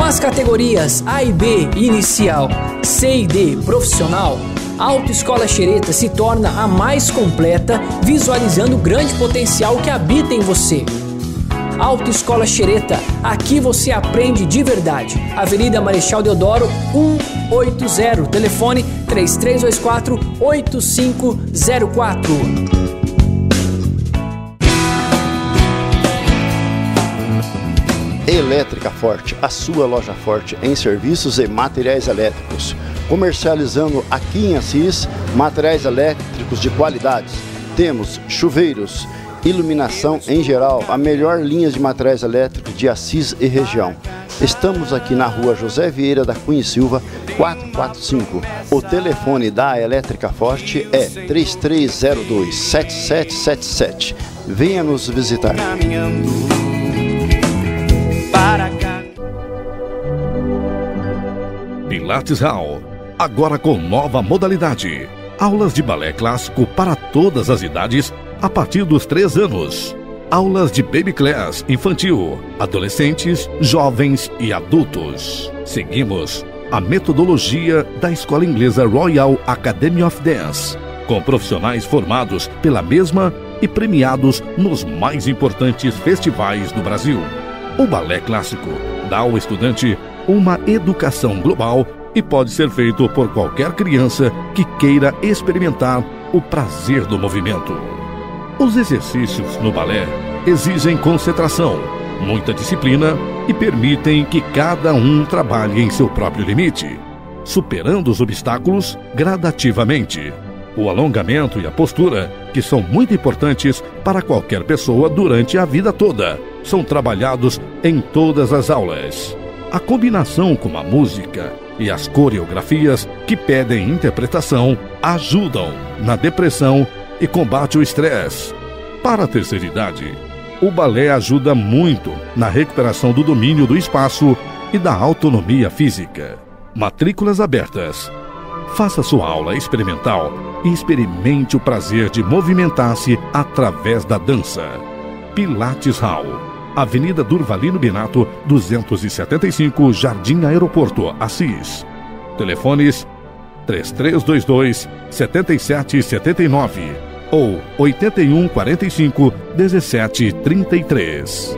as categorias A e B inicial, C e D profissional, a Autoescola Xereta se torna a mais completa, visualizando o grande potencial que habita em você. Autoescola Xereta, aqui você aprende de verdade. Avenida Marechal Deodoro 180, telefone 3324-8504. Elétrica Forte, a sua loja forte em serviços e materiais elétricos. Comercializando aqui em Assis, materiais elétricos de qualidade. Temos chuveiros, iluminação em geral, a melhor linha de materiais elétricos de Assis e região. Estamos aqui na rua José Vieira da Cunha e Silva, 445. O telefone da Elétrica Forte é 3302-7777. Venha nos visitar. Pilates Hall, agora com nova modalidade. Aulas de balé clássico para todas as idades a partir dos 3 anos. Aulas de baby class infantil, adolescentes, jovens e adultos. Seguimos a metodologia da escola inglesa Royal Academy of Dance, com profissionais formados pela mesma e premiados nos mais importantes festivais do Brasil. O balé clássico dá ao estudante uma educação global e pode ser feito por qualquer criança que queira experimentar o prazer do movimento. Os exercícios no balé exigem concentração, muita disciplina e permitem que cada um trabalhe em seu próprio limite, superando os obstáculos gradativamente. O alongamento e a postura, que são muito importantes para qualquer pessoa durante a vida toda, são trabalhados em todas as aulas. A combinação com a música e as coreografias que pedem interpretação ajudam na depressão e combate o estresse. Para a terceira idade, o balé ajuda muito na recuperação do domínio do espaço e da autonomia física. Matrículas abertas. Faça sua aula experimental e experimente o prazer de movimentar-se através da dança. Pilates Hall, Avenida Durvalino Binato, 275, Jardim Aeroporto, Assis. Telefones 3322-7779 ou 8145-1733.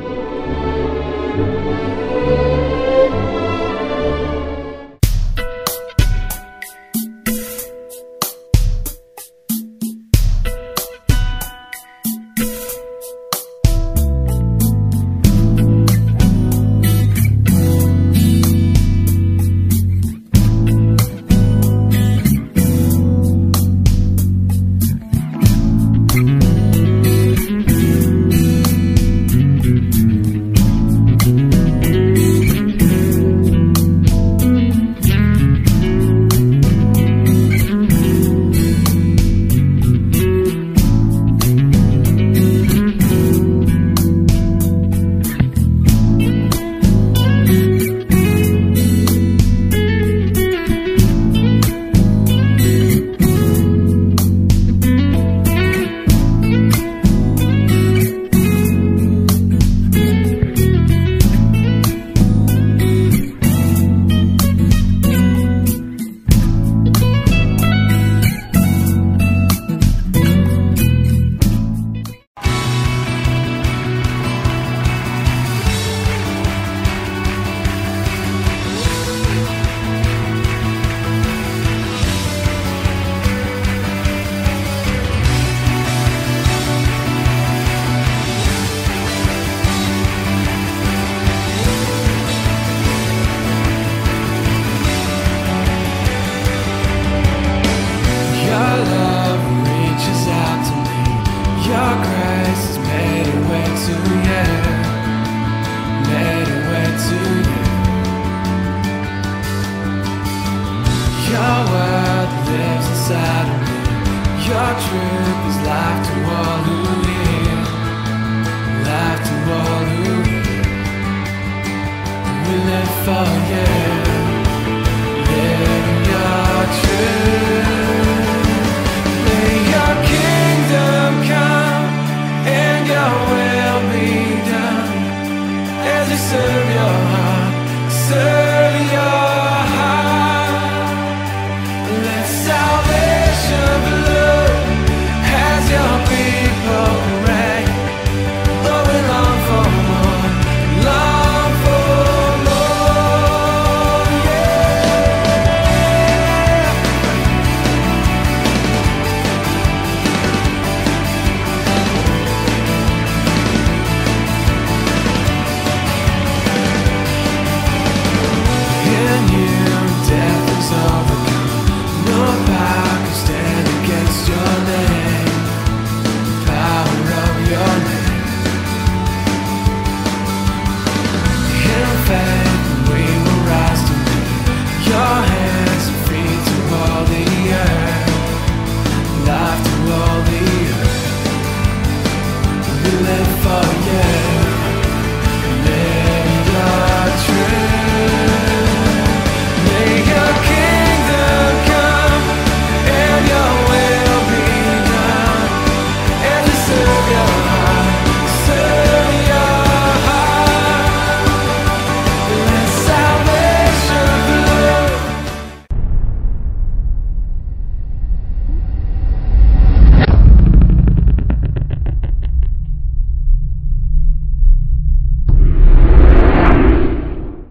Serve your heart, serve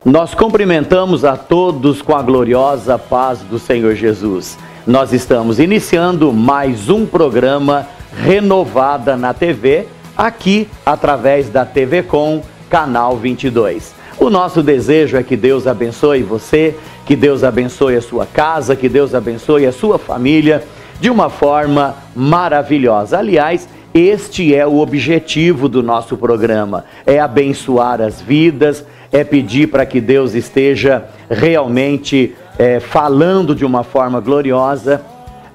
Nós cumprimentamos a todos com a gloriosa paz do Senhor Jesus. Nós estamos iniciando mais um programa Renovada na TV, aqui através da TV Com, canal 22. O nosso desejo é que Deus abençoe você, que Deus abençoe a sua casa, que Deus abençoe a sua família de uma forma maravilhosa. Aliás, este é o objetivo do nosso programa, é abençoar as vidas, é pedir para que Deus esteja realmente falando de uma forma gloriosa,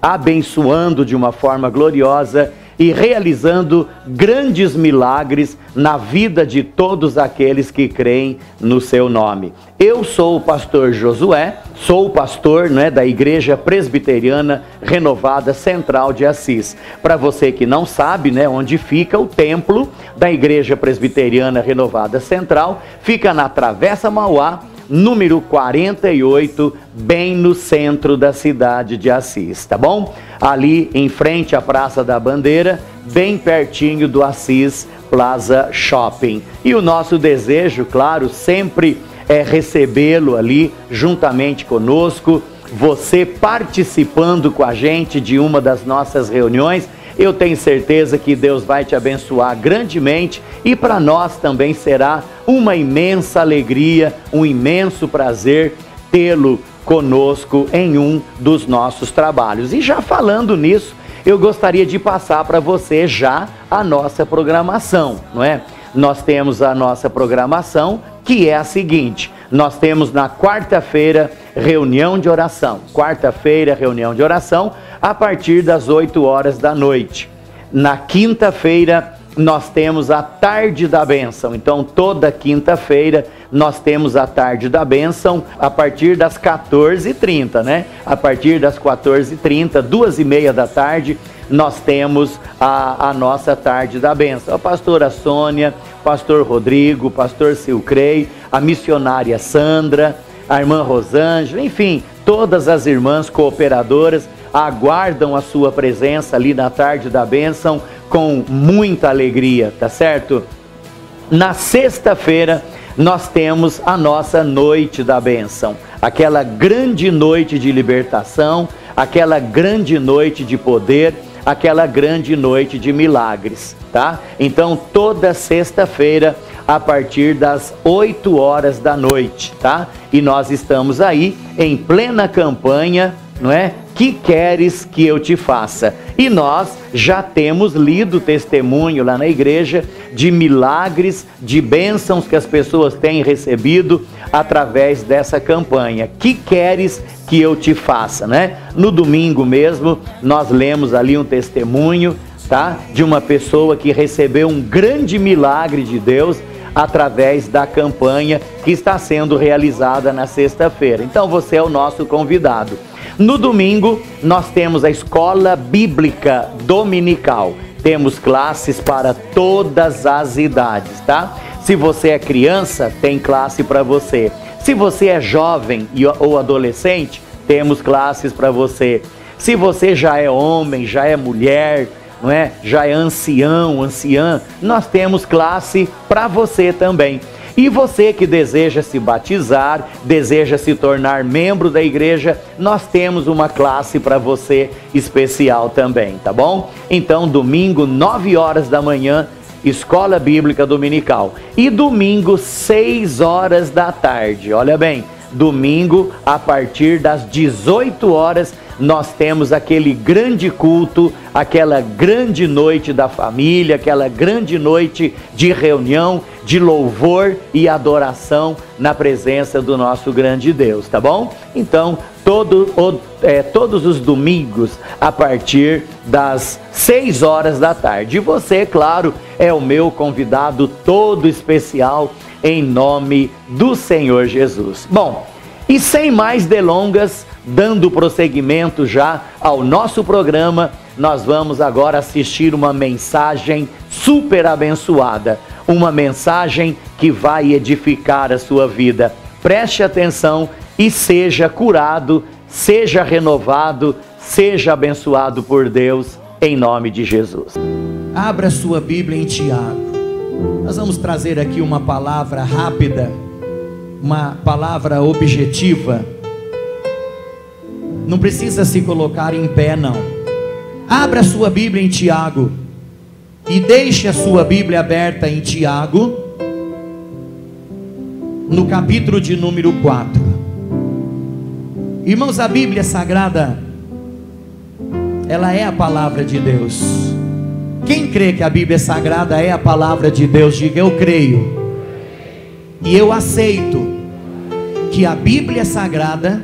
abençoando de uma forma gloriosa e realizando grandes milagres na vida de todos aqueles que creem no seu nome. Eu sou o pastor Josué, sou o pastor da Igreja Presbiteriana Renovada Central de Assis. Para você que não sabe onde fica o templo da Igreja Presbiteriana Renovada Central, fica na Travessa Mauá, número 48, bem no centro da cidade de Assis, tá bom? Ali em frente à Praça da Bandeira, bem pertinho do Assis Plaza Shopping. E o nosso desejo, claro, sempre é recebê-lo ali juntamente conosco, você participando com a gente de uma das nossas reuniões. Eu tenho certeza que Deus vai te abençoar grandemente e para nós também será uma imensa alegria, um imenso prazer tê-lo conosco em um dos nossos trabalhos. E já falando nisso, eu gostaria de passar para você já a nossa programação, não é? Nós temos a nossa programação, que é a seguinte: nós temos na quarta-feira reunião de oração. Quarta-feira, reunião de oração, a partir das 8 horas da noite. Na quinta-feira, nós temos a tarde da bênção. Então, toda quinta-feira, nós temos a tarde da bênção a partir das 14h30, né? A partir das 14h30, 2h30 da tarde, nós temos a nossa tarde da bênção. A pastora Sônia, pastor Rodrigo, pastor Silcrei, a missionária Sandra, a irmã Rosângela, enfim, todas as irmãs cooperadoras aguardam a sua presença ali na tarde da bênção com muita alegria, tá certo? Na sexta-feira, nós temos a nossa noite da bênção, aquela grande noite de libertação, aquela grande noite de poder, aquela grande noite de milagres, tá? Então, toda sexta-feira, a partir das 8 horas da noite, tá? E nós estamos aí em plena campanha, não é? Que queres que eu te faça? E nós já temos lido testemunho lá na igreja de milagres, de bênçãos que as pessoas têm recebido através dessa campanha. Que queres que eu te faça, né? No domingo mesmo, nós lemos ali um testemunho, tá? De uma pessoa que recebeu um grande milagre de Deus através da campanha que está sendo realizada na sexta-feira. Então você é o nosso convidado. No domingo, nós temos a Escola Bíblica Dominical. Temos classes para todas as idades, tá? Se você é criança, tem classe para você. Se você é jovem ou adolescente, temos classes para você. Se você já é homem, já é mulher, não é? Já é ancião, anciã, nós temos classe para você também. E você que deseja se batizar, deseja se tornar membro da igreja, nós temos uma classe para você especial também, tá bom? Então, domingo, 9 horas da manhã, Escola Bíblica Dominical. E domingo, 6 horas da tarde, olha bem, domingo, a partir das 18 horas, nós temos aquele grande culto, aquela grande noite da família, aquela grande noite de reunião, de louvor e adoração na presença do nosso grande Deus, tá bom? Então, todos os domingos, a partir das 6 horas da tarde. E você, claro, é o meu convidado todo especial, em nome do Senhor Jesus. Bom, e sem mais delongas, dando prosseguimento já ao nosso programa, nós vamos agora assistir uma mensagem super abençoada, uma mensagem que vai edificar a sua vida. Preste atenção e seja curado, seja renovado, seja abençoado por Deus, em nome de Jesus. Abra sua Bíblia em Tiago. Nós vamos trazer aqui uma palavra rápida uma palavra objetiva, não precisa se colocar em pé não. Abra a sua Bíblia em Tiago, e deixe a sua Bíblia aberta em Tiago, no capítulo de número 4. Irmãos, a Bíblia Sagrada, ela é a palavra de Deus. Quem crê que a Bíblia Sagrada é a palavra de Deus, diga: eu creio. E eu aceito que a Bíblia Sagrada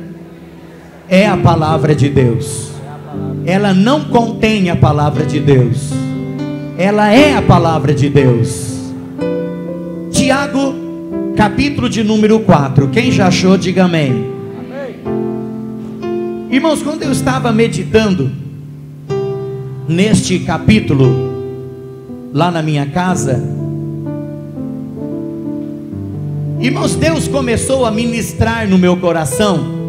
é a palavra de Deus. Ela não contém a palavra de Deus, ela é a palavra de Deus. Tiago, capítulo de número 4. Quem já achou, diga amém. Irmãos, quando eu estava meditando neste capítulo lá na minha casa, irmãos, Deus começou a ministrar no meu coração,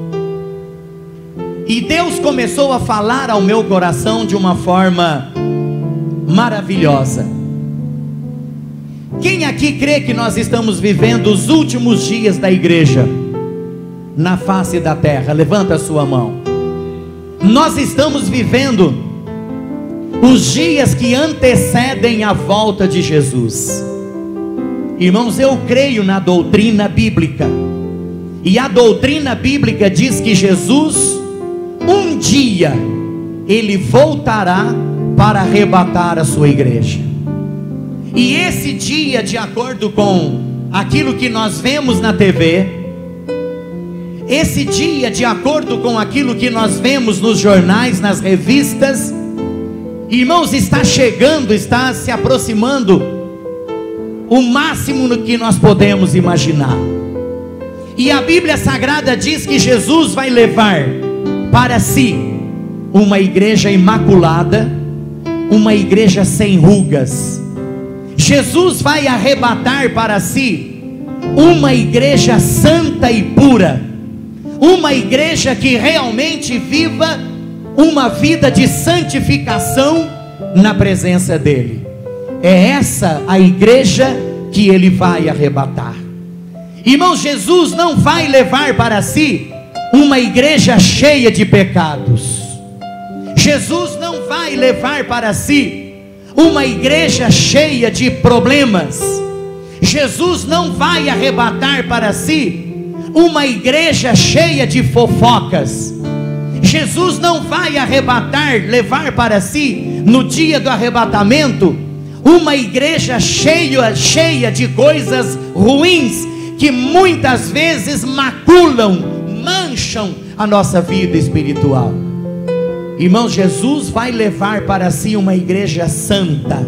e Deus começou a falar ao meu coração de uma forma maravilhosa. Quem aqui crê que nós estamos vivendo os últimos dias da igreja na face da terra? Levanta a sua mão. Nós estamos vivendo os dias que antecedem a volta de Jesus. Irmãos, eu creio na doutrina bíblica, e a doutrina bíblica diz que Jesus, um dia, ele voltará para arrebatar a sua igreja. E esse dia, de acordo com aquilo que nós vemos na TV, esse dia, de acordo com aquilo que nós vemos nos jornais, nas revistas, irmãos, está chegando, está se aproximando o máximo no que nós podemos imaginar. E a Bíblia Sagrada diz que Jesus vai levar para si uma igreja imaculada, uma igreja sem rugas. Jesus vai arrebatar para si uma igreja santa e pura, uma igreja que realmente viva uma vida de santificação na presença dele. É essa a igreja que ele vai arrebatar. Irmão, Jesus não vai levar para si uma igreja cheia de pecados. Jesus não vai levar para si uma igreja cheia de problemas. Jesus não vai arrebatar para si uma igreja cheia de fofocas. Jesus não vai arrebatar, levar para si, no dia do arrebatamento, uma igreja cheia de coisas ruins, que muitas vezes maculam, mancham a nossa vida espiritual. Irmão, Jesus vai levar para si uma igreja santa,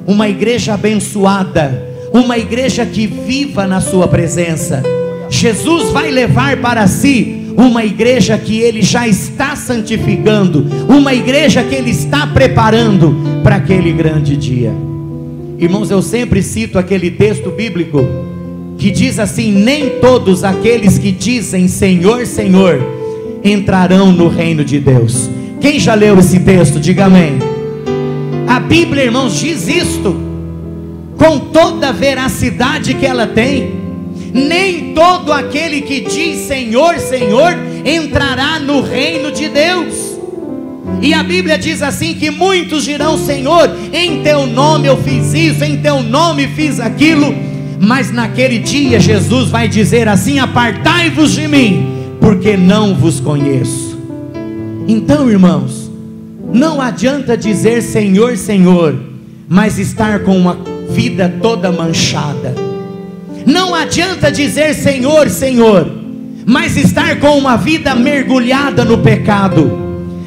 uma igreja abençoada, uma igreja que viva na sua presença. Jesus vai levar para si uma igreja que ele já está santificando, uma igreja que ele está preparando para aquele grande dia. Irmãos, eu sempre cito aquele texto bíblico que diz assim: nem todos aqueles que dizem Senhor, Senhor entrarão no reino de Deus. Quem já leu esse texto, diga amém. A Bíblia, irmãos, diz isto com toda a veracidade que ela tem. Nem todo aquele que diz Senhor, Senhor entrará no reino de Deus. E a Bíblia diz assim, que muitos dirão: Senhor, em teu nome eu fiz isso, em teu nome fiz aquilo. Mas naquele dia Jesus vai dizer assim: apartai-vos de mim, porque não vos conheço. Então, irmãos, não adianta dizer Senhor, Senhor, mas estar com uma vida toda manchada. Não adianta dizer Senhor, Senhor, mas estar com uma vida mergulhada no pecado,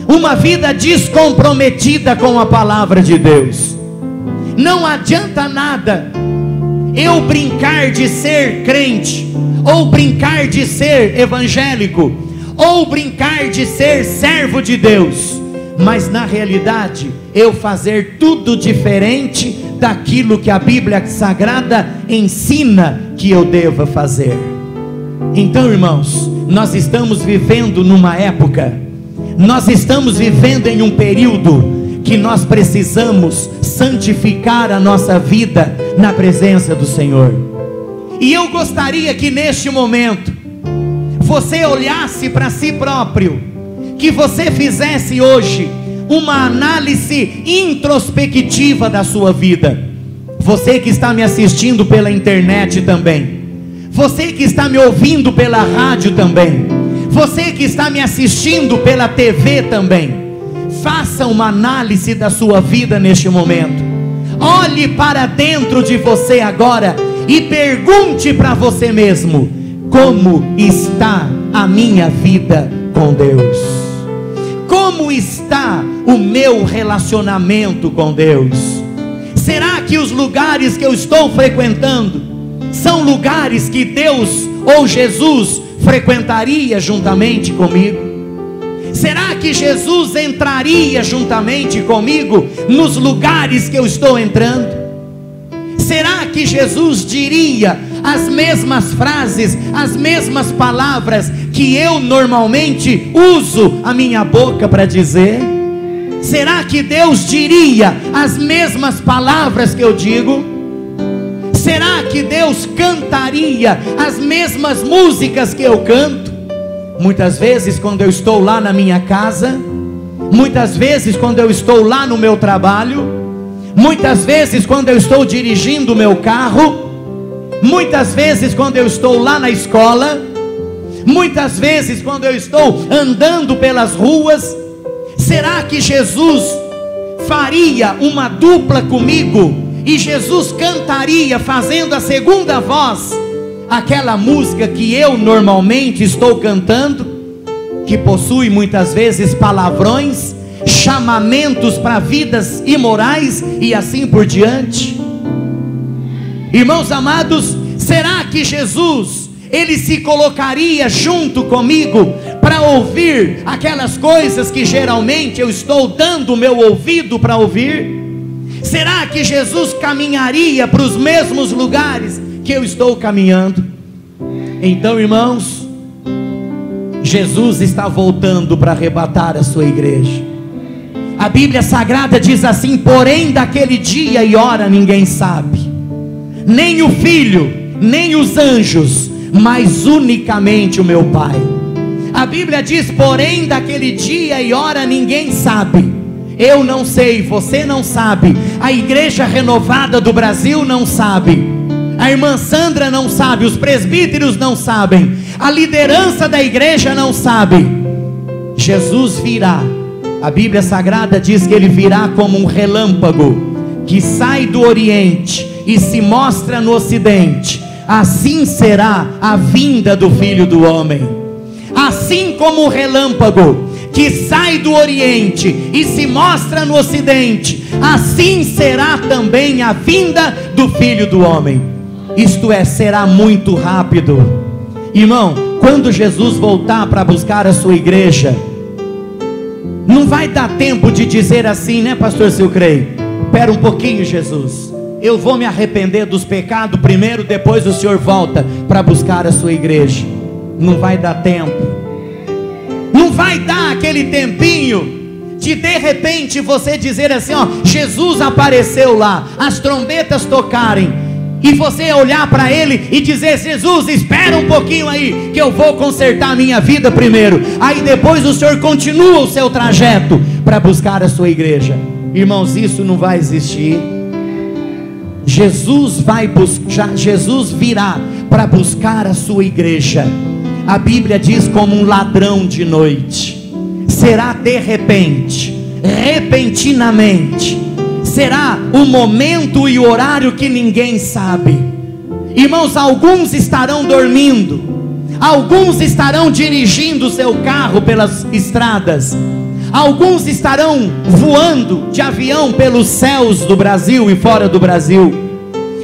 uma vida descomprometida com a palavra de Deus. Não adianta nada eu brincar de ser crente, ou brincar de ser evangélico, ou brincar de ser servo de Deus, mas na realidade eu fazer tudo diferente daquilo que a Bíblia Sagrada ensina que eu deva fazer. Então, irmãos, nós estamos vivendo numa época, nós estamos vivendo em um período que nós precisamos santificar a nossa vida na presença do Senhor. E eu gostaria que neste momento você olhasse para si próprio, que você fizesse hoje uma análise introspectiva da sua vida. Você que está me assistindo pela internet também, você que está me ouvindo pela rádio também, você que está me assistindo pela TV também, faça uma análise da sua vida neste momento. Olhe para dentro de você agora e pergunte para você mesmo: como está a minha vida com Deus? Como está o meu relacionamento com Deus? Será que os lugares que eu estou frequentando são lugares que Deus ou Jesus frequentaria juntamente comigo? Será que Jesus entraria juntamente comigo nos lugares que eu estou entrando? Será que Jesus diria as mesmas frases, as mesmas palavras que eu normalmente uso a minha boca para dizer? Será que Deus diria as mesmas palavras que eu digo? Será que Deus cantaria as mesmas músicas que eu canto? Muitas vezes quando eu estou lá na minha casa, muitas vezes quando eu estou lá no meu trabalho, muitas vezes quando eu estou dirigindo o meu carro, muitas vezes quando eu estou lá na escola, muitas vezes quando eu estou andando pelas ruas, será que Jesus faria uma dupla comigo e Jesus cantaria fazendo a segunda voz aquela música que eu normalmente estou cantando, que possui muitas vezes palavrões, chamamentos para vidas imorais e assim por diante? Irmãos amados, será que Jesus, ele se colocaria junto comigo para ouvir aquelas coisas que geralmente eu estou dando o meu ouvido para ouvir? Será que Jesus caminharia para os mesmos lugares que eu estou caminhando? Então, irmãos, Jesus está voltando para arrebatar a sua igreja. A Bíblia Sagrada diz assim: porém daquele dia e hora ninguém sabe, nem o Filho, nem os anjos, mas unicamente o meu Pai. A Bíblia diz: porém daquele dia e hora ninguém sabe. Eu não sei, você não sabe, a Igreja Renovada do Brasil não sabe, a irmã Sandra não sabe, os presbíteros não sabem, a liderança da igreja não sabe. Jesus virá. A Bíblia Sagrada diz que ele virá como um relâmpago que sai do Oriente e se mostra no Ocidente. Assim será a vinda do Filho do Homem. Assim como o relâmpago que sai do Oriente e se mostra no Ocidente, assim será também a vinda do Filho do Homem. Isto é, será muito rápido. Irmão, quando Jesus voltar para buscar a sua igreja, não vai dar tempo de dizer assim, né, pastor Silcrei? Espera um pouquinho, Jesus, eu vou me arrepender dos pecados primeiro, depois o Senhor volta para buscar a sua igreja. Não vai dar tempo. Não vai dar aquele tempinho de repente você dizer assim, ó, Jesus apareceu lá, as trombetas tocarem, e você olhar para ele e dizer: Jesus, espera um pouquinho aí, que eu vou consertar a minha vida primeiro, aí depois o Senhor continua o seu trajeto para buscar a sua igreja. Irmãos, isso não vai existir. Jesus virá para buscar a sua igreja. A Bíblia diz como um ladrão de noite. Será de repente, repentinamente. Será o momento e o horário que ninguém sabe. Irmãos, alguns estarão dormindo, alguns estarão dirigindo o seu carro pelas estradas, alguns estarão voando de avião pelos céus do Brasil e fora do Brasil,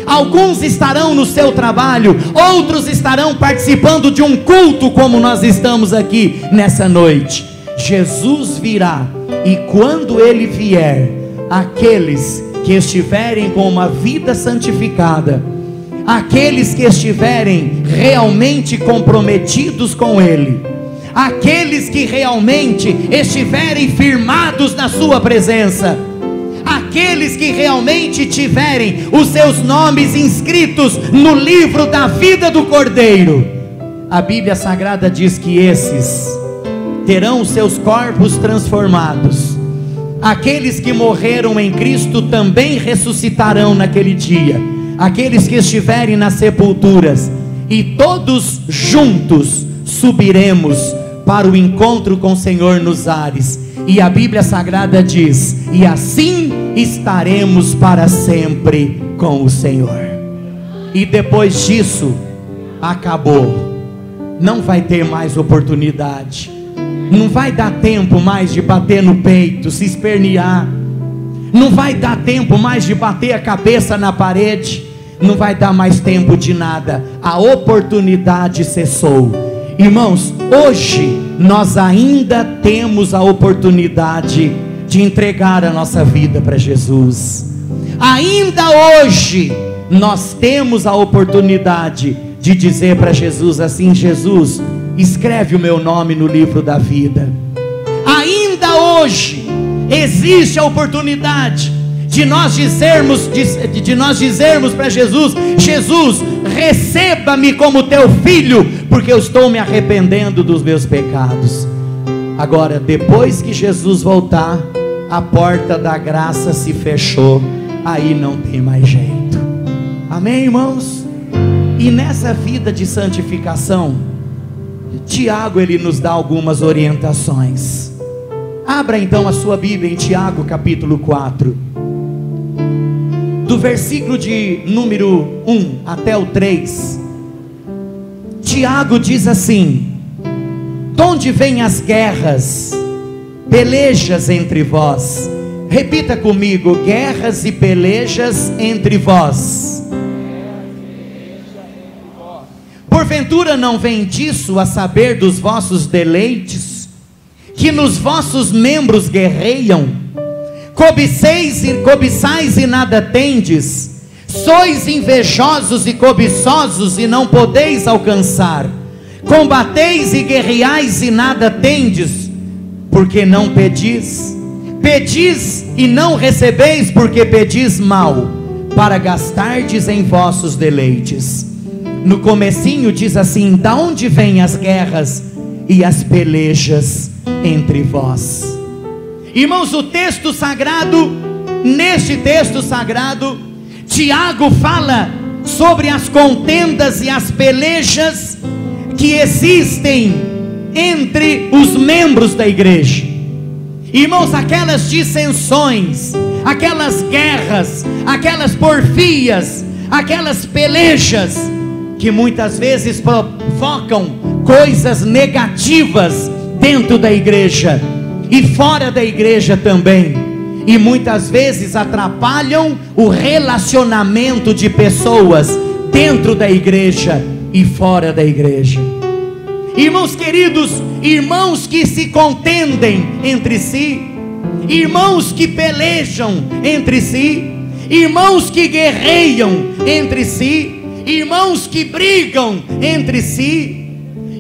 alguns estarão no seu trabalho, outros estarão participando de um culto como nós estamos aqui nessa noite. Jesus virá, e quando ele vier, aqueles que estiverem com uma vida santificada, aqueles que estiverem realmente comprometidos com ele, aqueles que realmente estiverem firmados na sua presença, aqueles que realmente tiverem os seus nomes inscritos no livro da vida do Cordeiro. A Bíblia Sagrada diz que esses terão os seus corpos transformados. Aqueles que morreram em Cristo também ressuscitarão naquele dia, aqueles que estiverem nas sepulturas, e todos juntos subiremos para o encontro com o Senhor nos ares. E a Bíblia Sagrada diz: e assim estaremos para sempre com o Senhor. E depois disso, acabou. Não vai ter mais oportunidade. Não vai dar tempo mais de bater no peito, se espernear. Não vai dar tempo mais de bater a cabeça na parede. Não vai dar mais tempo de nada. A oportunidade cessou. Irmãos, hoje nós ainda temos a oportunidade de entregar a nossa vida para Jesus. Ainda hoje nós temos a oportunidade de dizer para Jesus assim: Jesus, escreve o meu nome no livro da vida. Ainda hoje existe a oportunidade de nós dizermos para Jesus: Jesus, receba-me como teu filho, porque eu estou me arrependendo dos meus pecados. Agora, depois que Jesus voltar, a porta da graça se fechou, aí não tem mais jeito. Amém, irmãos? E nessa vida de santificação, Tiago, ele nos dá algumas orientações. Abra então a sua Bíblia em Tiago capítulo 4, do versículo de número 1 até o 3. Tiago diz assim: donde vêm as guerras, pelejas entre vós? Repita comigo: guerras e pelejas entre vós. Porventura não vem disso a saber dos vossos deleites, que nos vossos membros guerreiam? Cobiçais e nada tendes, sois invejosos e cobiçosos e não podeis alcançar, combateis e guerreais e nada tendes, porque não pedis. Pedis e não recebeis, porque pedis mal, para gastardes em vossos deleites. No comecinho diz assim: da onde vêm as guerras e as pelejas entre vós? Irmãos, o texto sagrado, neste texto sagrado, Tiago fala sobre as contendas e as pelejas que existem entre os membros da igreja. Irmãos, aquelas dissensões, aquelas guerras, aquelas porfias, aquelas pelejas que muitas vezes provocam coisas negativas dentro da igreja e fora da igreja também, e muitas vezes atrapalham o relacionamento de pessoas dentro da igreja e fora da igreja. Irmãos queridos, irmãos que se contendem entre si, irmãos que pelejam entre si, irmãos que guerreiam entre si, irmãos que brigam entre si,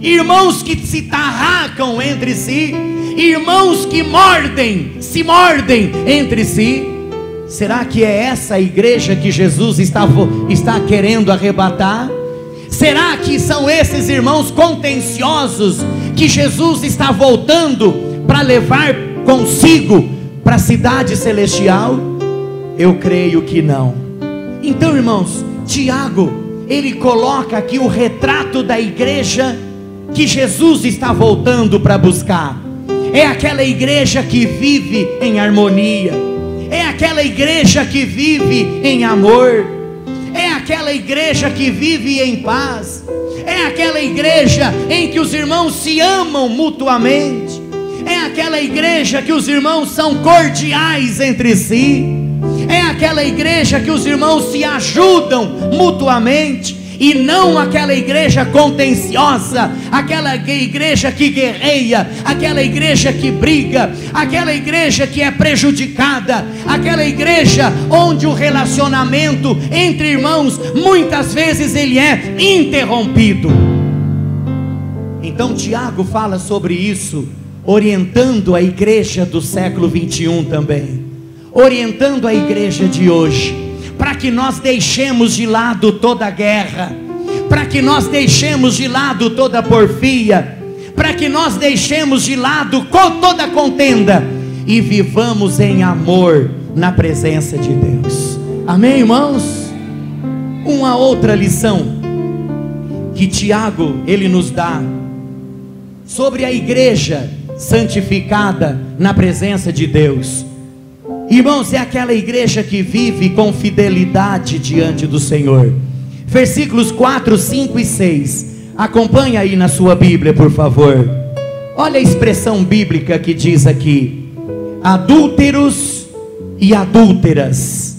irmãos que se tarracam entre si, irmãos que se mordem entre si. Será que é essa a igreja que Jesus está querendo arrebatar? Será que são esses irmãos contenciosos que Jesus está voltando para levar consigo para a cidade celestial? Eu creio que não. Então, irmãos, Tiago, ele coloca aqui o retrato da igreja que Jesus está voltando para buscar. É aquela igreja que vive em harmonia, é aquela igreja que vive em amor, é aquela igreja que vive em paz, é aquela igreja em que os irmãos se amam mutuamente, é aquela igreja que os irmãos são cordiais entre si, é aquela igreja que os irmãos se ajudam mutuamente, e não aquela igreja contenciosa, aquela igreja que guerreia, aquela igreja que briga, aquela igreja que é prejudicada, aquela igreja onde o relacionamento entre irmãos, muitas vezes ele é interrompido. Então Tiago fala sobre isso, orientando a igreja do século 21 também, orientando a igreja de hoje, para que nós deixemos de lado toda guerra, para que nós deixemos de lado toda porfia, para que nós deixemos de lado toda contenda e vivamos em amor na presença de Deus. Amém, irmãos? Uma outra lição que Tiago ele nos dá sobre a igreja santificada na presença de Deus. Irmãos, é aquela igreja que vive com fidelidade diante do Senhor. Versículos 4, 5 e 6. Acompanha aí na sua Bíblia, por favor. Olha a expressão bíblica que diz aqui: adúlteros e adúlteras,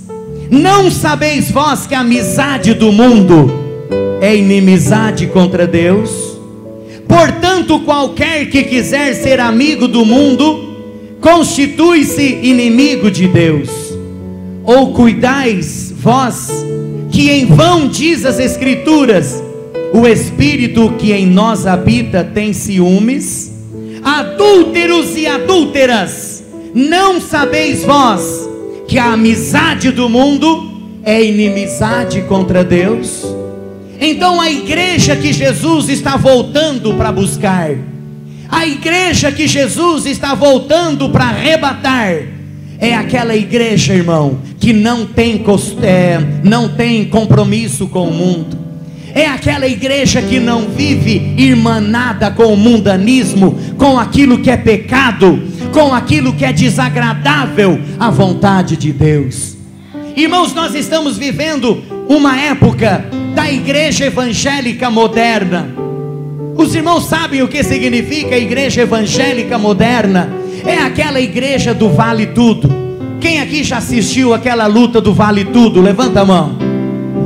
não sabeis vós que a amizade do mundo é inimizade contra Deus? Portanto, qualquer que quiser ser amigo do mundo constitui-se inimigo de Deus. Ou cuidais vós que em vão diz as Escrituras: o Espírito que em nós habita tem ciúmes? Adúlteros e adúlteras, não sabeis vós que a amizade do mundo é inimizade contra Deus? Então a igreja que Jesus está voltando para buscar, a igreja que Jesus está voltando para arrebatar, é aquela igreja, irmão, que não tem compromisso com o mundo. É aquela igreja que não vive irmanada com o mundanismo, com aquilo que é pecado, com aquilo que é desagradável à vontade de Deus. Irmãos, nós estamos vivendo uma época da igreja evangélica moderna. Os irmãos sabem o que significa a igreja evangélica moderna? É aquela igreja do vale tudo. Quem aqui já assistiu aquela luta do vale tudo? Levanta a mão.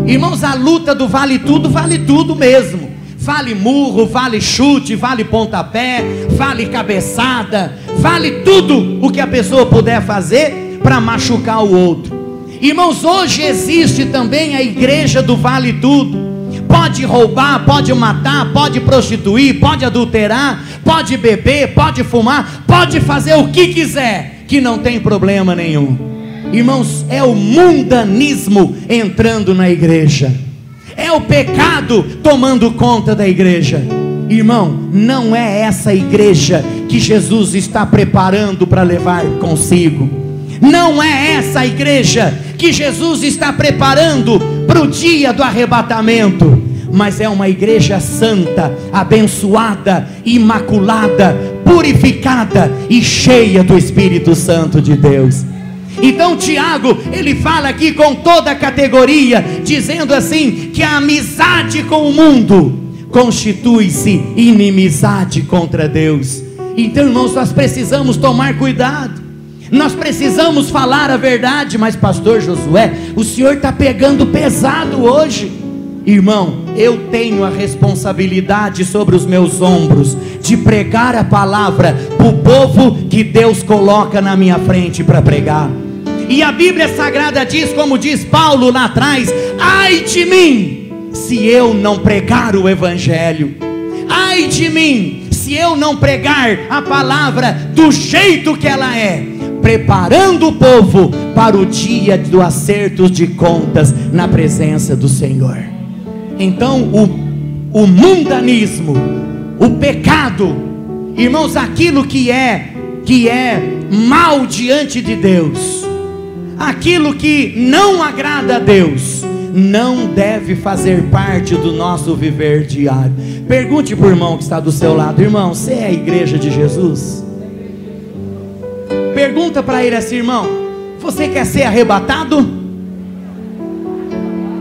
Irmãos, a luta do vale tudo mesmo. Vale murro, vale chute, vale pontapé, vale cabeçada, vale tudo o que a pessoa puder fazer para machucar o outro. Irmãos, hoje existe também a igreja do vale tudo. Pode roubar, pode matar, pode prostituir, pode adulterar, pode beber, pode fumar, pode fazer o que quiser, que não tem problema nenhum. Irmãos, é o mundanismo entrando na igreja, é o pecado tomando conta da igreja. Irmão, não é essa igreja que Jesus está preparando para levar consigo. Não é essa igreja que Jesus está preparando para o dia do arrebatamento. Mas é uma igreja santa, abençoada, imaculada, purificada e cheia do Espírito Santo de Deus. Então Tiago, ele fala aqui com toda a categoria, dizendo assim, que a amizade com o mundo constitui-se inimizade contra Deus. Então, irmãos, nós precisamos tomar cuidado, nós precisamos falar a verdade. Mas pastor Josué, o senhor está pegando pesado hoje. Irmão, eu tenho a responsabilidade sobre os meus ombros de pregar a palavra para o povo que Deus coloca na minha frente para pregar. E a Bíblia Sagrada diz, como diz Paulo lá atrás: ai de mim, se eu não pregar o Evangelho. Ai de mim, se eu não pregar a palavra do jeito que ela é, preparando o povo para o dia do acerto de contas na presença do Senhor. Então o mundanismo, o pecado, irmãos, aquilo que é mal diante de Deus, aquilo que não agrada a Deus, não deve fazer parte do nosso viver diário. Pergunte para o irmão que está do seu lado: irmão, você é a igreja de Jesus? Pergunta para ele assim: irmão, você quer ser arrebatado?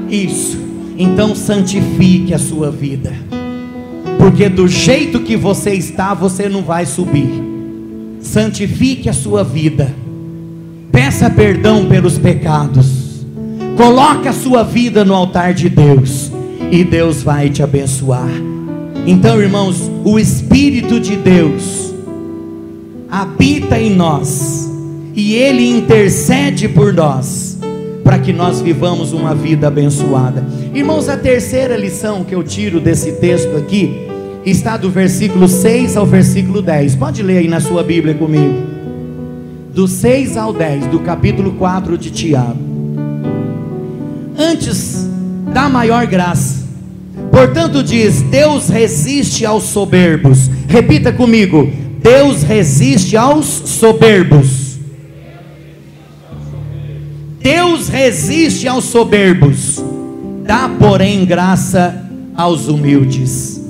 Isso. Então santifique a sua vida, porque do jeito que você está, você não vai subir. Santifique a sua vida, peça perdão pelos pecados, coloque a sua vida no altar de Deus, e Deus vai te abençoar. Então, irmãos, o Espírito de Deus habita em nós, e Ele intercede por nós, para que nós vivamos uma vida abençoada. Irmãos, a terceira lição que eu tiro desse texto aqui, está do versículo 6 ao versículo 10. Pode ler aí na sua Bíblia comigo. do 6 ao 10, do capítulo 4 de Tiago. Antes da maior graça, portanto diz: Deus resiste aos soberbos. Repita comigo: Deus resiste aos soberbos. Deus resiste aos soberbos, dá porém graça aos humildes.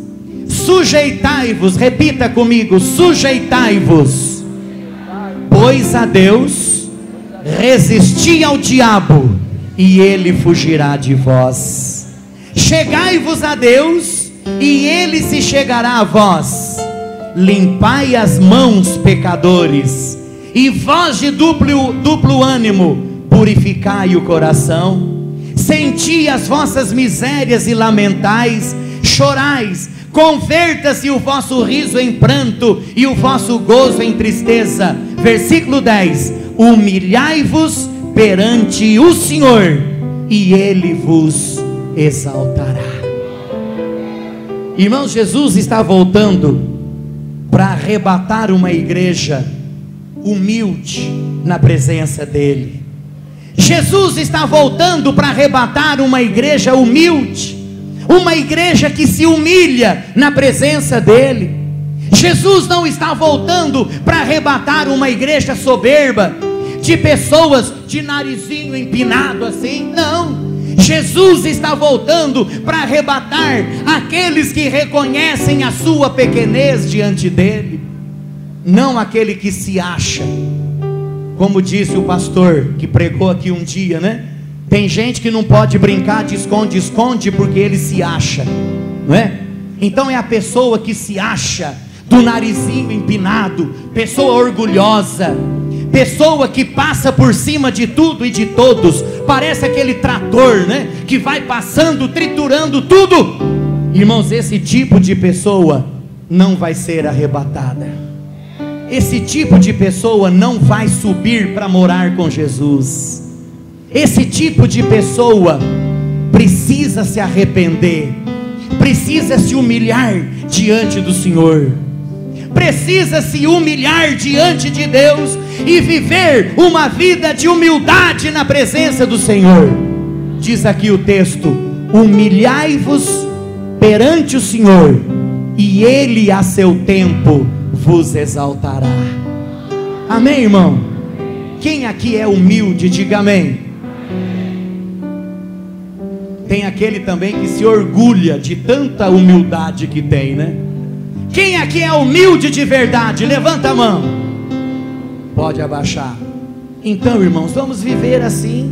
Sujeitai-vos, repita comigo: sujeitai-vos, pois a Deus, resisti ao diabo, e ele fugirá de vós. Chegai-vos a Deus, e ele se chegará a vós. Limpai as mãos, pecadores, e vós de duplo ânimo, purificai o coração. Senti as vossas misérias e lamentais, chorais, converta-se o vosso riso em pranto e o vosso gozo em tristeza. Versículo 10: humilhai-vos perante o Senhor, e Ele vos exaltará. Irmãos, Jesus está voltando para arrebatar uma igreja humilde na presença dEle. Jesus está voltando para arrebatar uma igreja humilde, uma igreja que se humilha na presença dEle. Jesus não está voltando para arrebatar uma igreja soberba, de pessoas de narizinho empinado assim, não. Jesus está voltando para arrebatar aqueles que reconhecem a sua pequenez diante dEle, não aquele que se acha. Como disse o pastor que pregou aqui um dia, né? Tem gente que não pode brincar de esconde-esconde porque ele se acha, não é? Então é a pessoa que se acha, do narizinho empinado, pessoa orgulhosa, pessoa que passa por cima de tudo e de todos, parece aquele trator, né? Que vai passando, triturando tudo. Irmãos, esse tipo de pessoa não vai ser arrebatada. Esse tipo de pessoa não vai subir para morar com Jesus. Esse tipo de pessoa precisa se arrepender, precisa se humilhar diante do Senhor, precisa se humilhar diante de Deus e viver uma vida de humildade na presença do Senhor. Diz aqui o texto: humilhai-vos perante o Senhor, e Ele a seu tempo vos exaltará. Amém, irmão? Quem aqui é humilde, diga amém. Tem aquele também que se orgulha de tanta humildade que tem, né? Quem aqui é humilde de verdade? Levanta a mão. Pode abaixar. Então, irmãos, vamos viver assim,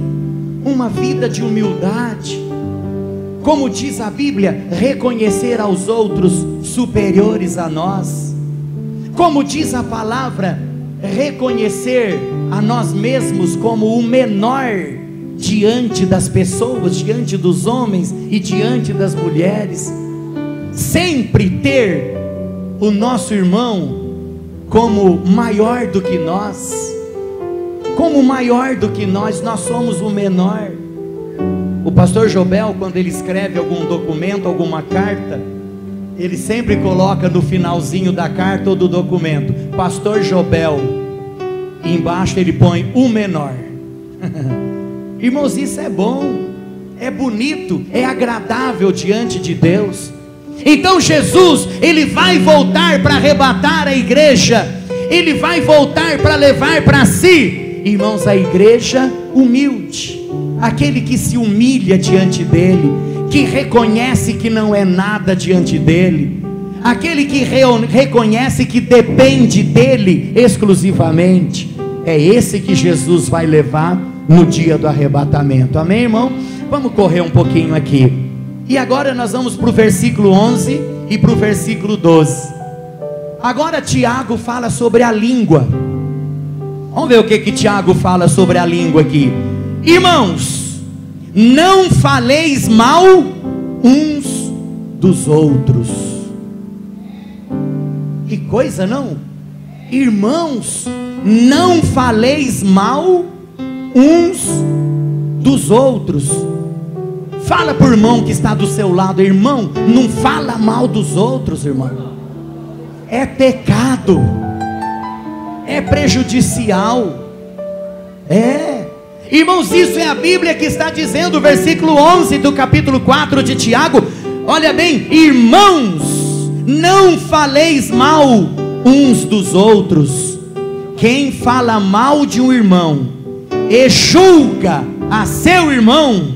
uma vida de humildade. Como diz a Bíblia, reconhecer aos outros superiores a nós. Como diz a palavra, reconhecer a nós mesmos como o menor diante das pessoas, diante dos homens e diante das mulheres. Sempre ter o nosso irmão como maior do que nós. Como maior do que nós somos o menor. O pastor Jobel, quando ele escreve algum documento, alguma carta, ele sempre coloca no finalzinho da carta ou do documento: Pastor Jobel. E embaixo ele põe o menor. Irmãos, isso é bom, é bonito, é agradável diante de Deus. Então Jesus, Ele vai voltar para arrebatar a igreja, Ele vai voltar para levar para si, irmãos, a igreja humilde, aquele que se humilha diante dEle, que reconhece que não é nada diante dEle, aquele que reconhece que depende dEle exclusivamente. É esse que Jesus vai levar no dia do arrebatamento. Amém, irmão? Vamos correr um pouquinho aqui. E agora nós vamos para o versículo 11 e para o versículo 12. Agora Tiago fala sobre a língua. Vamos ver o que Tiago fala sobre a língua aqui. Irmãos, não faleis mal uns dos outros. Que coisa, não? Irmãos, não faleis mal uns dos outros. Fala para o irmão que está do seu lado: irmão, não fala mal dos outros, irmão. É pecado, é prejudicial. Irmãos, isso é a Bíblia que está dizendo, versículo 11 do capítulo 4 de Tiago. Olha bem, irmãos, não faleis mal uns dos outros. Quem fala mal de um irmão e julga a seu irmão,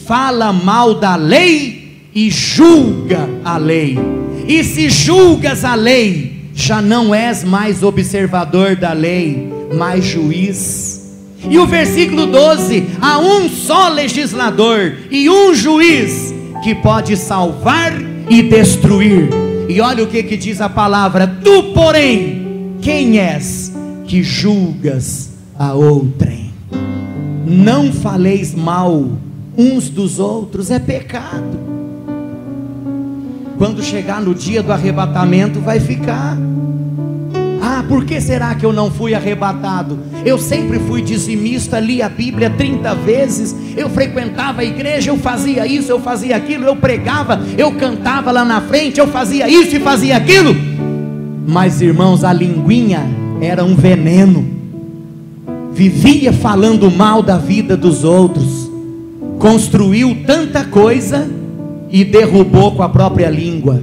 fala mal da lei e julga a lei. E se julgas a lei, já não és mais observador da lei, mas juiz. E o versículo 12: há um só legislador e um juiz que pode salvar e destruir. E olha o que diz a palavra: tu, porém, quem és que julgas a outrem? Não faleis mal uns dos outros, é pecado. Quando chegar no dia do arrebatamento vai ficar: por que será que eu não fui arrebatado? Eu sempre fui dizimista, li a Bíblia 30 vezes, eu frequentava a igreja, eu fazia isso, eu fazia aquilo, eu pregava, eu cantava lá na frente, eu fazia isso e fazia aquilo. Mas irmãos, a linguinha era um veneno, vivia falando mal da vida dos outros, construiu tanta coisa e derrubou com a própria língua.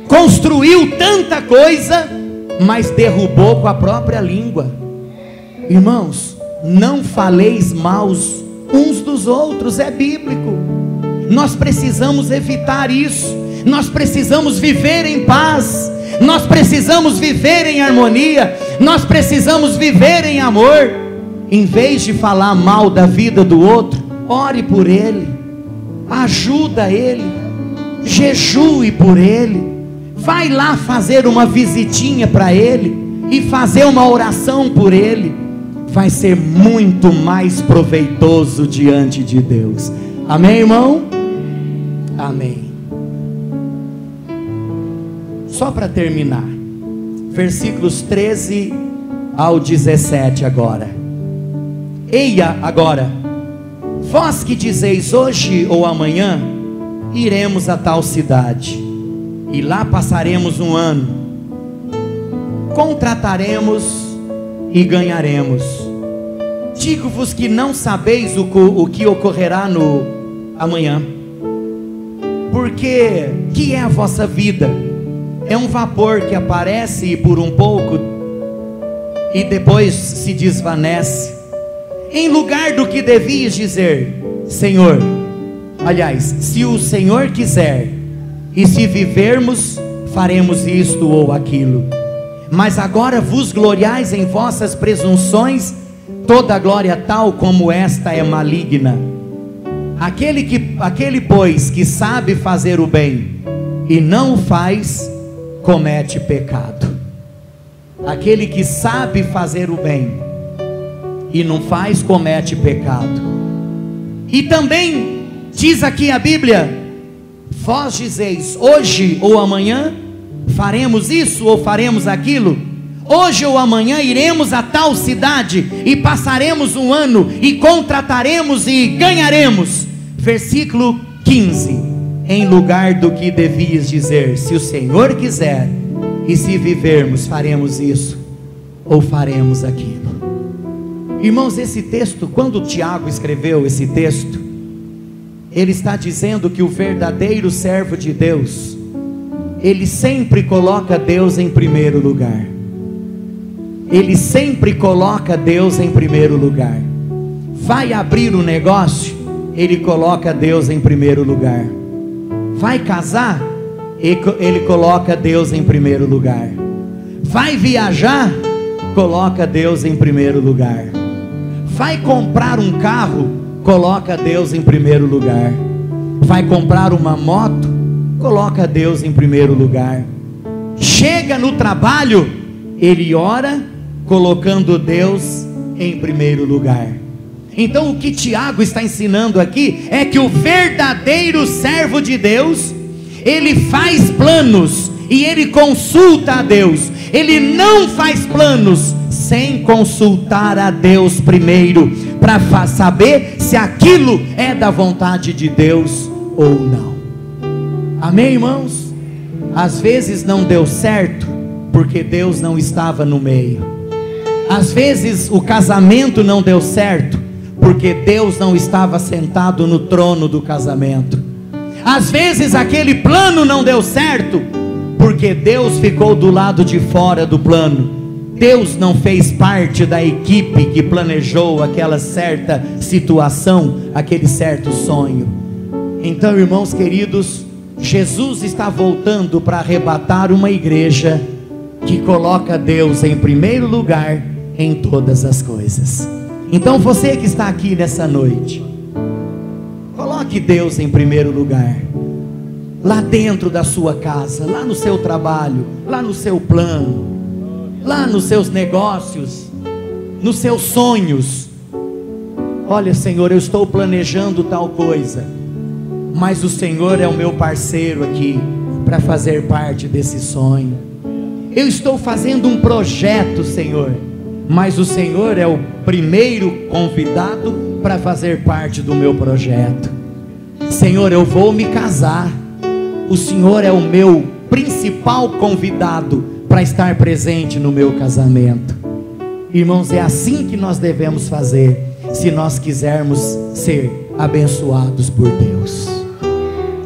Construiu tanta coisa, mas derrubou com a própria língua. Irmãos, não faleis mal uns dos outros, é bíblico. Nós precisamos evitar isso. Nós precisamos viver em paz, nós precisamos viver em harmonia, nós precisamos viver em amor. Em vez de falar mal da vida do outro, ore por ele, ajuda ele, jejue por ele, vai lá fazer uma visitinha para ele e fazer uma oração por ele. Vai ser muito mais proveitoso diante de Deus. Amém, irmão? Amém. Só para terminar, versículos 13 ao 17 agora. Eia agora, vós que dizeis hoje ou amanhã, iremos a tal cidade, e lá passaremos um ano, contrataremos e ganharemos. Digo-vos que não sabeis o que ocorrerá no amanhã, porque que é a vossa vida? É um vapor que aparece por um pouco e depois se desvanece. Em lugar do que devias dizer, Senhor, aliás, se o Senhor quiser, e se vivermos, faremos isto ou aquilo. Mas agora vos gloriais em vossas presunções, toda glória tal como esta é maligna. Aquele pois que sabe fazer o bem e não o faz, comete pecado. Aquele que sabe fazer o bem e não faz, comete pecado. E também diz aqui a Bíblia: vós dizeis hoje ou amanhã faremos isso ou faremos aquilo. Hoje ou amanhã iremos a tal cidade e passaremos um ano e contrataremos e ganharemos. Versículo 15: em lugar do que devias dizer, se o Senhor quiser, e se vivermos, faremos isso ou faremos aquilo. Irmãos, esse texto, quando Tiago escreveu esse texto, ele está dizendo que o verdadeiro servo de Deus, ele sempre coloca Deus em primeiro lugar. Ele sempre coloca Deus em primeiro lugar. Vai abrir um negócio, ele coloca Deus em primeiro lugar. Vai casar, ele coloca Deus em primeiro lugar. Vai viajar, coloca Deus em primeiro lugar. Vai comprar um carro, coloca Deus em primeiro lugar. Vai comprar uma moto, coloca Deus em primeiro lugar. Chega no trabalho, ele ora, colocando Deus em primeiro lugar. Então o que Tiago está ensinando aqui é que o verdadeiro servo de Deus, ele faz planos e ele consulta a Deus. Ele não faz planos sem consultar a Deus primeiro, para saber se aquilo é da vontade de Deus ou não. Amém, irmãos? Às vezes não deu certo porque Deus não estava no meio. Às vezes o casamento não deu certo porque Deus não estava sentado no trono do casamento. Às vezes aquele plano não deu certo porque Deus ficou do lado de fora do plano. Deus não fez parte da equipe que planejou aquela certa situação, aquele certo sonho. Então, irmãos queridos, Jesus está voltando para arrebatar uma igreja que coloca Deus em primeiro lugar em todas as coisas. Então você que está aqui nessa noite, coloque Deus em primeiro lugar, lá dentro da sua casa, lá no seu trabalho, lá no seu plano, lá nos seus negócios, nos seus sonhos. Olha, Senhor, eu estou planejando tal coisa, mas o Senhor é o meu parceiro aqui para fazer parte desse sonho. Eu estou fazendo um projeto, Senhor, mas o Senhor é o primeiro convidado para fazer parte do meu projeto. Senhor, eu vou me casar, o Senhor é o meu principal convidado para estar presente no meu casamento. Irmãos, é assim que nós devemos fazer, se nós quisermos ser abençoados por Deus.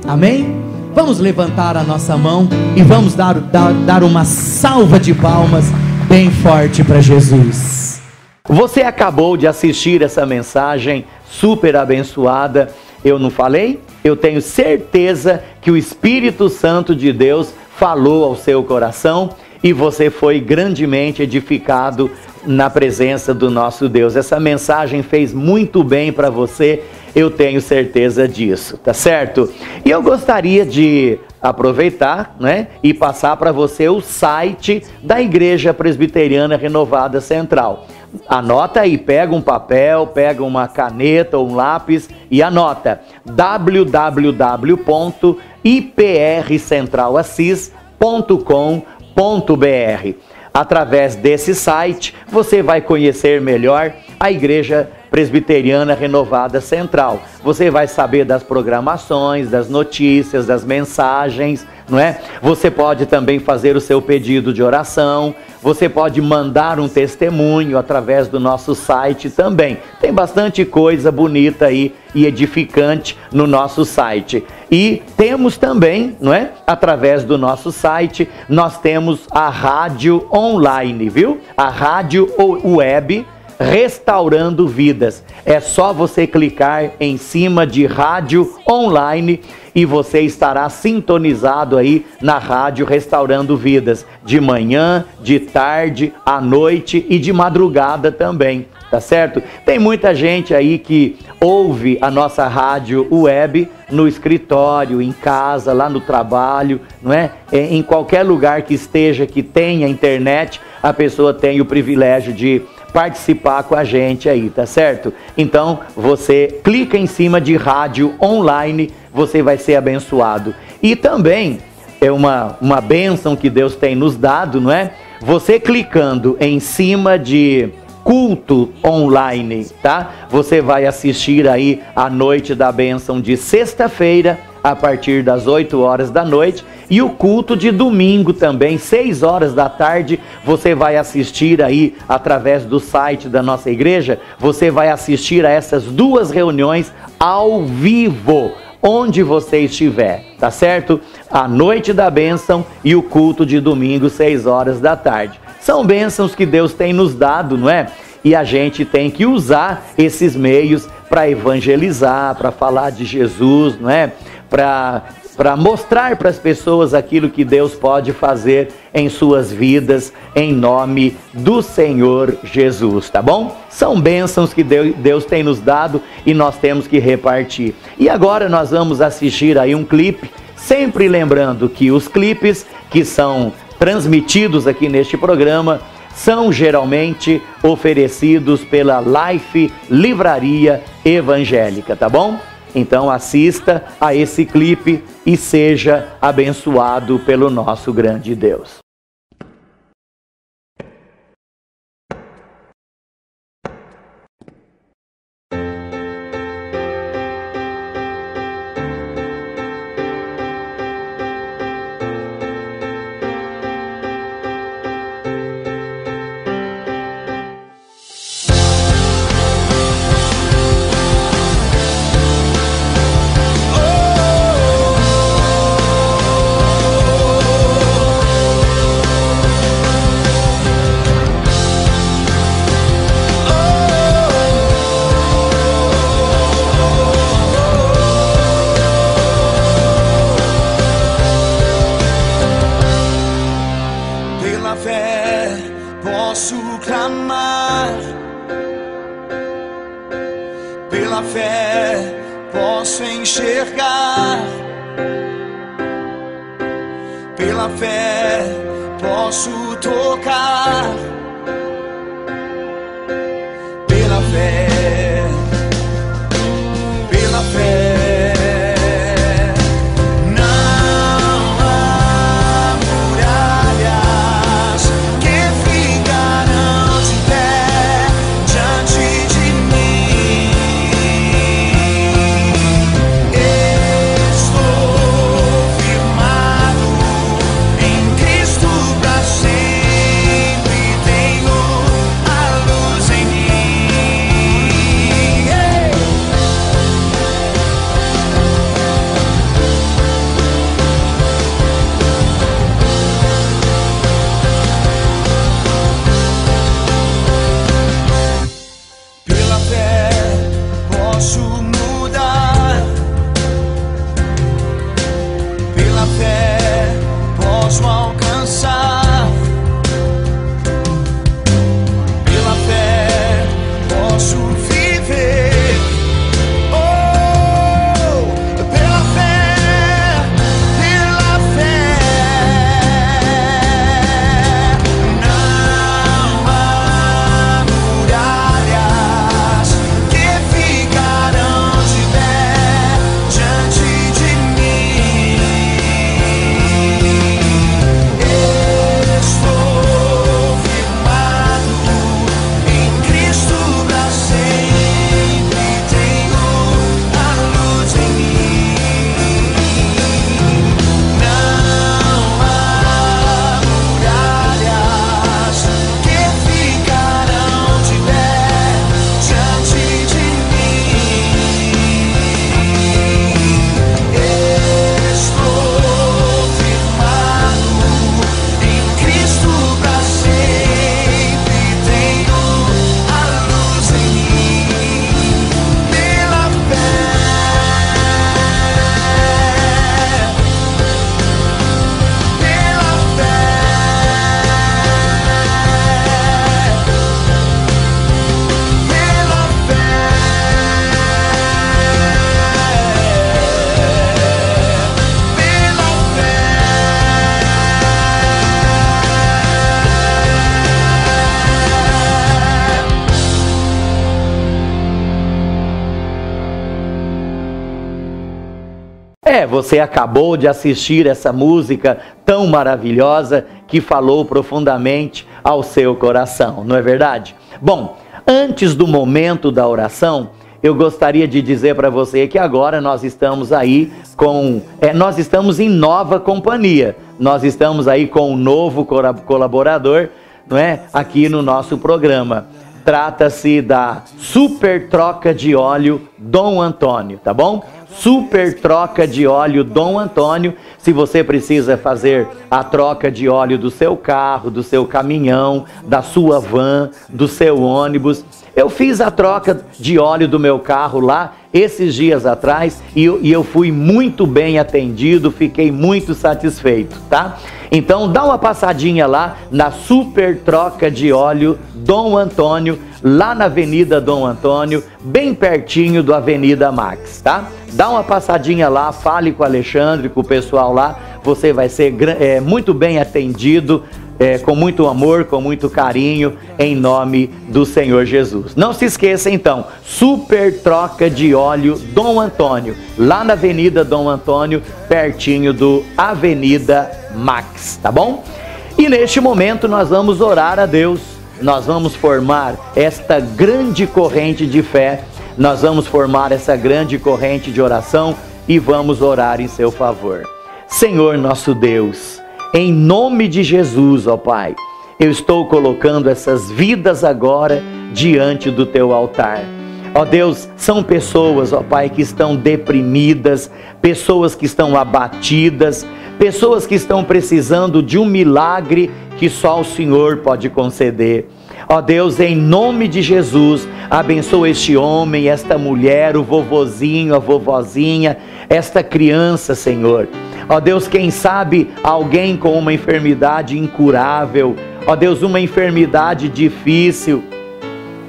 Amém? Vamos levantar a nossa mão e vamos dar uma salva de palmas bem forte para Jesus. Você acabou de assistir essa mensagem super abençoada. Eu não falei? Eu tenho certeza que o Espírito Santo de Deus falou ao seu coração e você foi grandemente edificado na presença do nosso Deus. Essa mensagem fez muito bem para você, eu tenho certeza disso, tá certo? E eu gostaria de aproveitar, né, e passar para você o site da Igreja Presbiteriana Renovada Central. Anota aí, pega um papel, pega uma caneta ou um lápis e anota: www.iprcentralassis.com.br. Através desse site você vai conhecer melhor a Igreja Presbiteriana Renovada Central. Você vai saber das programações, das notícias, das mensagens, não é? Você pode também fazer o seu pedido de oração. Você pode mandar um testemunho através do nosso site também. Tem bastante coisa bonita aí e edificante no nosso site. E temos também, não é? Através do nosso site, nós temos a rádio online, viu? A rádio web Restaurando Vidas. É só você clicar em cima de rádio online e você estará sintonizado aí na rádio Restaurando Vidas, de manhã, de tarde, à noite e de madrugada também, tá certo? Tem muita gente aí que ouve a nossa rádio web no escritório, em casa, lá no trabalho, não é? Em qualquer lugar que esteja, que tenha internet, a pessoa tem o privilégio de participar com a gente aí, tá certo? Então, você clica em cima de rádio online, você vai ser abençoado. E também, é uma bênção que Deus tem nos dado, não é? Você clicando em cima de culto online, tá? Você vai assistir aí a noite da bênção de sexta-feira, a partir das 8 horas da noite, e o culto de domingo também, 6 horas da tarde, você vai assistir aí através do site da nossa igreja, você vai assistir a essas duas reuniões ao vivo, onde você estiver, tá certo? A noite da bênção e o culto de domingo, 6 horas da tarde. São bênçãos que Deus tem nos dado, não é? E a gente tem que usar esses meios para evangelizar, para falar de Jesus, não é? Para mostrar para as pessoas aquilo que Deus pode fazer em suas vidas, em nome do Senhor Jesus, tá bom? São bênçãos que Deus tem nos dado e nós temos que repartir. E agora nós vamos assistir aí um clipe, sempre lembrando que os clipes que são transmitidos aqui neste programa são geralmente oferecidos pela Life Livraria Evangélica, tá bom? Então assista a esse clipe e seja abençoado pelo nosso grande Deus. posso clamar, pela fé posso enxergar, pela fé posso tocar, pela fé, pela fé. Você acabou de assistir essa música tão maravilhosa que falou profundamente ao seu coração, não é verdade? Bom, antes do momento da oração, eu gostaria de dizer para você que agora nós estamos aí nós estamos em nova companhia, nós estamos aí com um novo colaborador, não é? Aqui no nosso programa. Trata-se da Super Troca de Óleo Dom Antônio, tá bom? Super Troca de Óleo Dom Antônio. Se você precisa fazer a troca de óleo do seu carro, do seu caminhão, da sua van, do seu ônibus. Eu fiz a troca de óleo do meu carro lá esses dias atrás e eu fui muito bem atendido, fiquei muito satisfeito, tá? Então dá uma passadinha lá na Super Troca de Óleo Dom Antônio, lá na Avenida Dom Antônio, bem pertinho do Avenida Max, tá? Dá uma passadinha lá, fale com o Alexandre, com o pessoal lá, você vai ser muito bem atendido, com muito amor, com muito carinho, em nome do Senhor Jesus. Não se esqueça então, Super Troca de Óleo Dom Antônio, lá na Avenida Dom Antônio, pertinho do Avenida Max, tá bom? E neste momento nós vamos orar a Deus, nós vamos formar esta grande corrente de fé, nós vamos formar essa grande corrente de oração e vamos orar em seu favor. Senhor nosso Deus, em nome de Jesus, ó Pai, eu estou colocando essas vidas agora diante do Teu altar. Ó Deus, são pessoas, ó Pai, que estão deprimidas, pessoas que estão abatidas, pessoas que estão precisando de um milagre que só o Senhor pode conceder. Ó Deus, em nome de Jesus, abençoa este homem, esta mulher, o vovozinho, a vovozinha, esta criança, Senhor. Ó Deus, quem sabe alguém com uma enfermidade incurável, ó Deus, uma enfermidade difícil,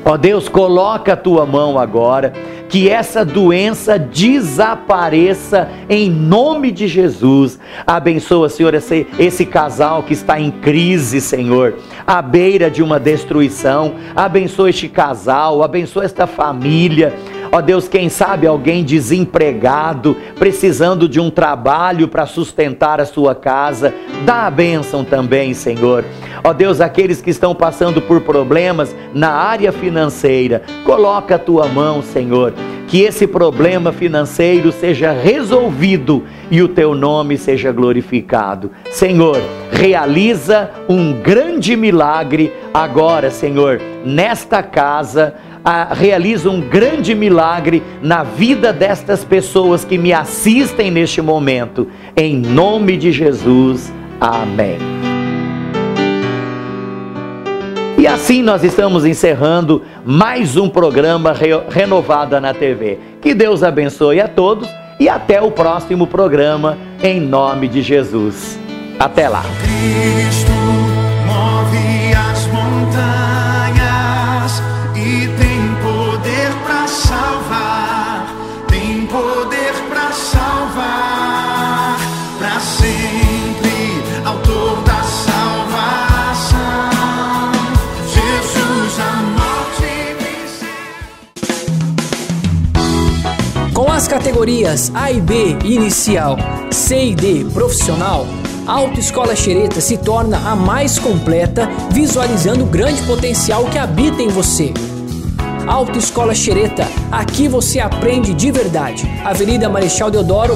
ó Deus, coloca a tua mão agora, que essa doença desapareça em nome de Jesus. Abençoa, Senhor, esse casal que está em crise, Senhor, à beira de uma destruição. Abençoa este casal, abençoa esta família. Ó Deus, quem sabe alguém desempregado, precisando de um trabalho para sustentar a sua casa, dá a bênção também, Senhor. Ó Deus, aqueles que estão passando por problemas na área financeira, coloca a tua mão, Senhor, que esse problema financeiro seja resolvido e o teu nome seja glorificado. Senhor, realiza um grande milagre agora, Senhor, nesta casa. Realiza um grande milagre na vida destas pessoas que me assistem neste momento, em nome de Jesus, amém. E assim nós estamos encerrando mais um programa Renovada na TV. Que Deus abençoe a todos e até o próximo programa, em nome de Jesus. Até lá. Cristo move as montanhas e tem poder para salvar, tem poder para salvar, para sempre, autor da salvação. Jesus, a morte venceu. Com as categorias A e B inicial, C e D profissional, a Autoescola Xereta se torna a mais completa, visualizando o grande potencial que habita em você. Autoescola Xereta, aqui você aprende de verdade. Avenida Marechal Deodoro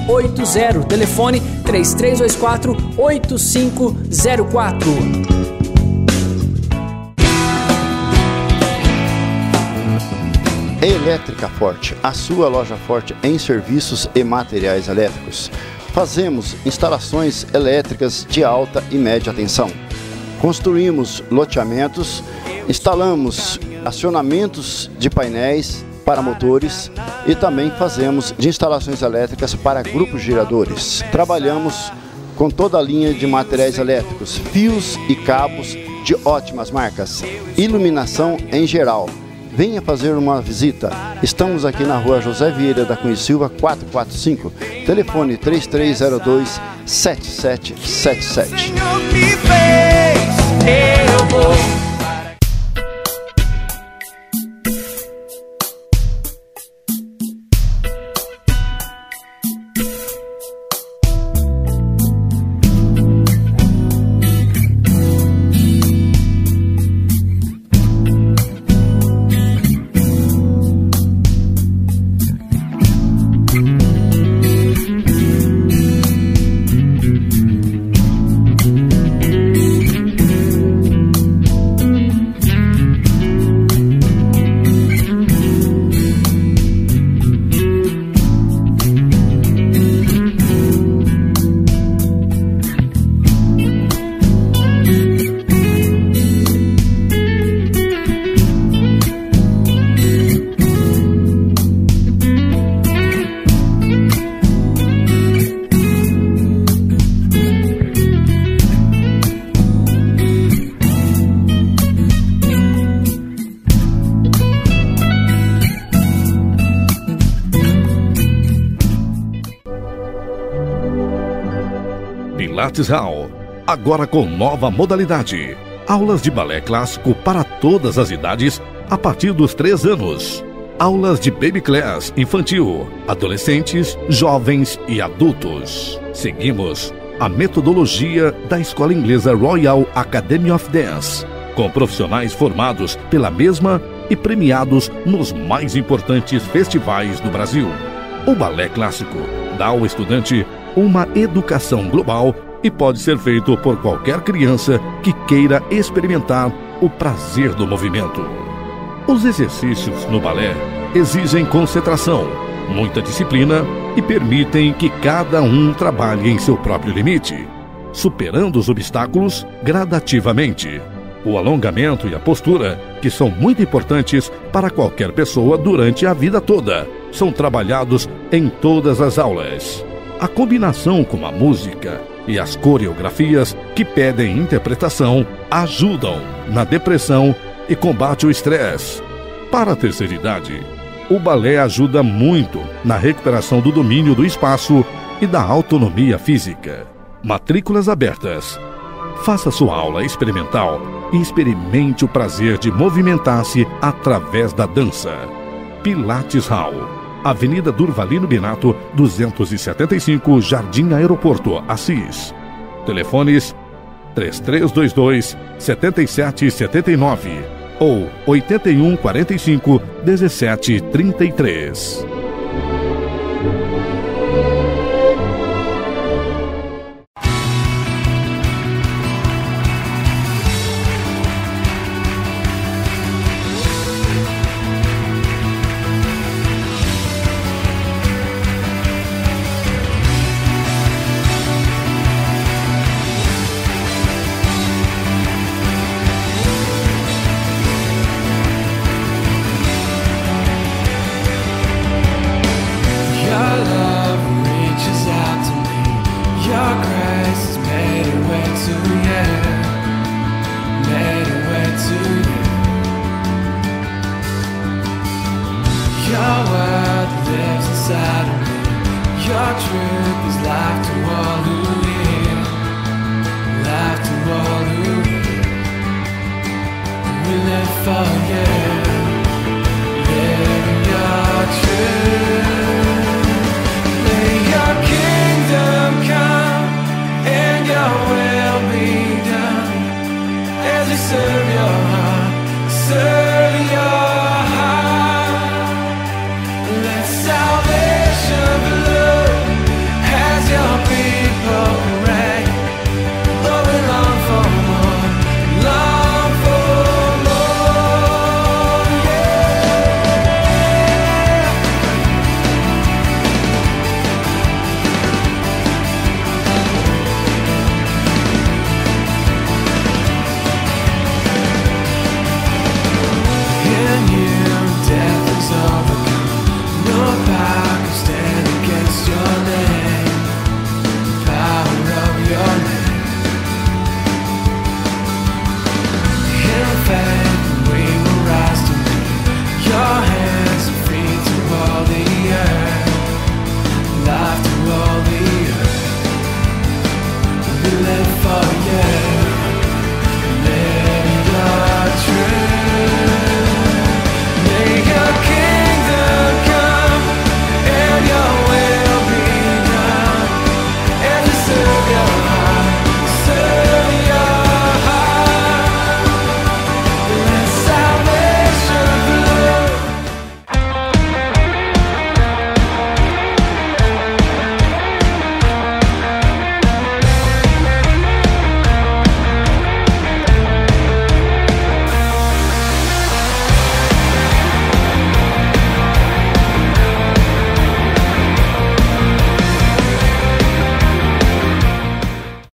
180, telefone 3324-8504. Elétrica Forte, a sua loja forte em serviços e materiais elétricos. Fazemos instalações elétricas de alta e média tensão. Construímos loteamentos, instalamos acionamentos de painéis para motores e também fazemos de instalações elétricas para grupos giradores. Trabalhamos com toda a linha de materiais elétricos, fios e cabos de ótimas marcas, iluminação em geral. Venha fazer uma visita. Estamos aqui na rua José Vieira da Cunha Silva 445, telefone 3302-7777. Senhor me fez, eu vou. Pilates Hall, agora com nova modalidade. Aulas de balé clássico para todas as idades a partir dos 3 anos. Aulas de Baby Class infantil, adolescentes, jovens e adultos. Seguimos a metodologia da Escola Inglesa Royal Academy of Dance, com profissionais formados pela mesma e premiados nos mais importantes festivais do Brasil. O balé clássico dá ao estudante uma educação global e pode ser feito por qualquer criança que queira experimentar o prazer do movimento. Os exercícios no balé exigem concentração, muita disciplina e permitem que cada um trabalhe em seu próprio limite, superando os obstáculos gradativamente. O alongamento e a postura, que são muito importantes para qualquer pessoa durante a vida toda, são trabalhados em todas as aulas. A combinação com a música E as coreografias que pedem interpretação ajudam na depressão e combate o estresse. Para a terceira idade, o balé ajuda muito na recuperação do domínio do espaço e da autonomia física. Matrículas abertas. Faça sua aula experimental e experimente o prazer de movimentar-se através da dança. Pilates Hall, Avenida Durvalino Binato, 275, Jardim Aeroporto, Assis. Telefones 3322-7779 ou 8145-1733. For you.